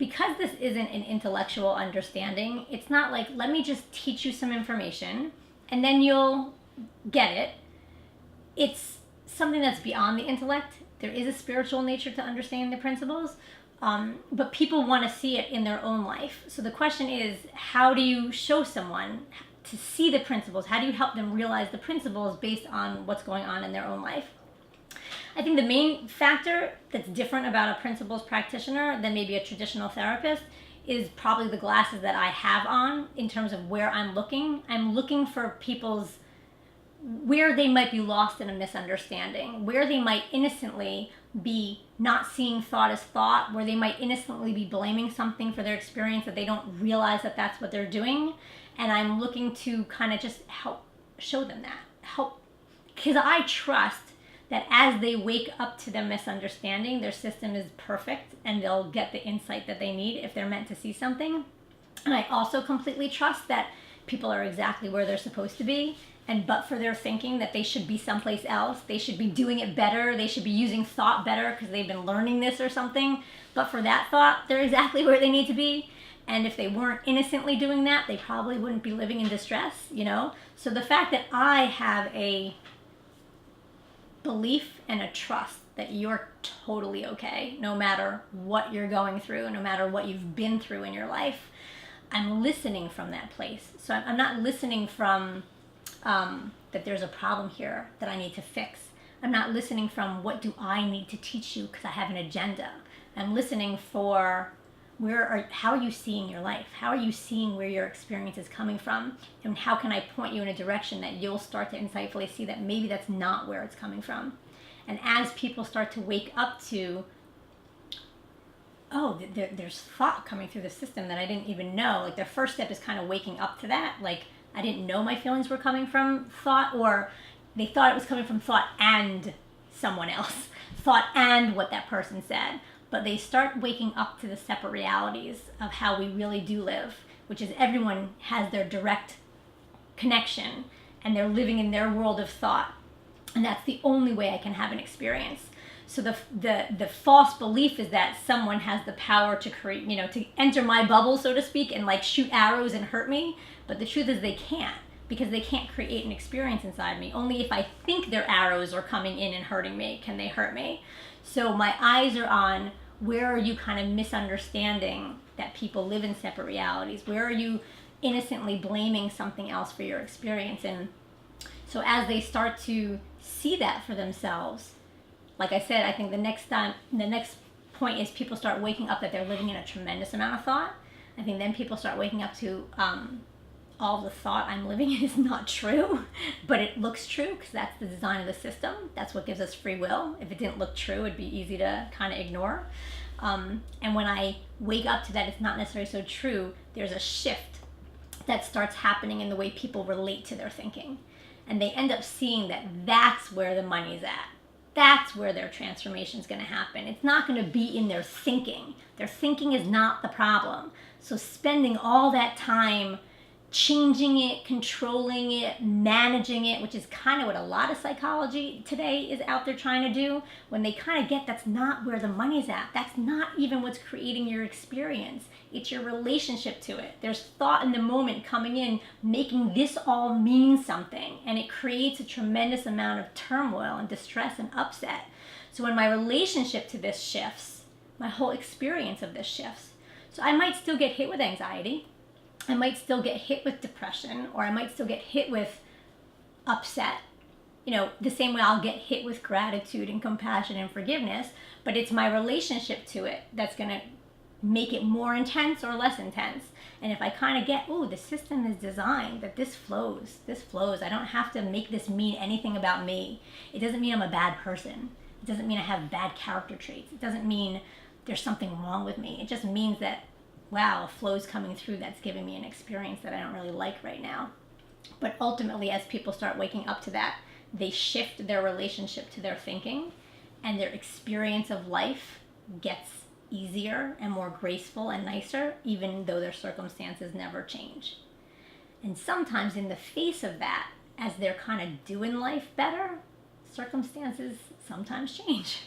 because this isn't an intellectual understanding, it's not like, let me just teach you some information and then you'll get it. It's something that's beyond the intellect. There is a spiritual nature to understanding the principles, but people want to see it in their own life. So the question is, how do you show someone to see the principles? How do you help them realize the principles based on what's going on in their own life? I think the main factor that's different about a principles practitioner than maybe a traditional therapist is probably the glasses that I have on in terms of where I'm looking. I'm looking for people's, where they might be lost in a misunderstanding, where they might innocently be not seeing thought as thought, where they might innocently be blaming something for their experience that they don't realize that that's what they're doing. And I'm looking to kind of just help show them that, help, because I trust that as they wake up to the misunderstanding, their system is perfect and they'll get the insight that they need if they're meant to see something. And I also completely trust that people are exactly where they're supposed to be, and but for their thinking that they should be someplace else, they should be doing it better, they should be using thought better because they've been learning this or something, but for that thought, they're exactly where they need to be. And if they weren't innocently doing that, they probably wouldn't be living in distress, you know? So the fact that I have a belief and a trust that you're totally okay, no matter what you're going through, no matter what you've been through in your life, I'm listening from that place. So I'm not listening from that there's a problem here that I need to fix. I'm not listening from what do I need to teach you because I have an agenda. I'm listening for how are you seeing your life? How are you seeing where your experience is coming from? And how can I point you in a direction that you'll start to insightfully see that maybe that's not where it's coming from? And as people start to wake up to, oh, there's thought coming through the system that I didn't even know. Like the first step is kind of waking up to that. Like I didn't know my feelings were coming from thought, or they thought it was coming from thought and someone else, thought and what that person said. But they start waking up to the separate realities of how we really do live, which is everyone has their direct connection and they're living in their world of thought. And that's the only way I can have an experience. So the false belief is that someone has the power to create, you know, to enter my bubble, so to speak, and like shoot arrows and hurt me. But the truth is they can't, because they can't create an experience inside me. Only if I think their arrows are coming in and hurting me can they hurt me. So my eyes are on, where are you kind of misunderstanding that people live in separate realities? Where are you innocently blaming something else for your experience? And so as they start to see that for themselves, like I said, I think the next point is people start waking up that they're living in a tremendous amount of thought. I think then people start waking up to all the thought I'm living in is not true, but it looks true because that's the design of the system. That's what gives us free will. If it didn't look true, it'd be easy to kind of ignore. And when I wake up to that it's not necessarily so true, there's a shift that starts happening in the way people relate to their thinking. And they end up seeing that that's where the money's at. That's where their transformation is going to happen. It's not going to be in their thinking. Their thinking is not the problem. So spending all that time changing it, controlling it, managing it, which is kind of what a lot of psychology today is out there trying to do, when they kind of get that's not where the money's at. That's not even what's creating your experience. It's your relationship to it. There's thought in the moment coming in, making this all mean something, and it creates a tremendous amount of turmoil and distress and upset. So when my relationship to this shifts, my whole experience of this shifts. So I might still get hit with anxiety. I might still get hit with depression, or I might still get hit with upset, you know, the same way I'll get hit with gratitude and compassion and forgiveness, but it's my relationship to it that's going to make it more intense or less intense. And if I kind of get, oh, the system is designed that this flows. I don't have to make this mean anything about me. It doesn't mean I'm a bad person. It doesn't mean I have bad character traits. It doesn't mean there's something wrong with me. It just means that, wow, a flow's coming through that's giving me an experience that I don't really like right now. But ultimately, as people start waking up to that, they shift their relationship to their thinking, and their experience of life gets easier and more graceful and nicer, even though their circumstances never change. And sometimes in the face of that, as they're kind of doing life better, circumstances sometimes change.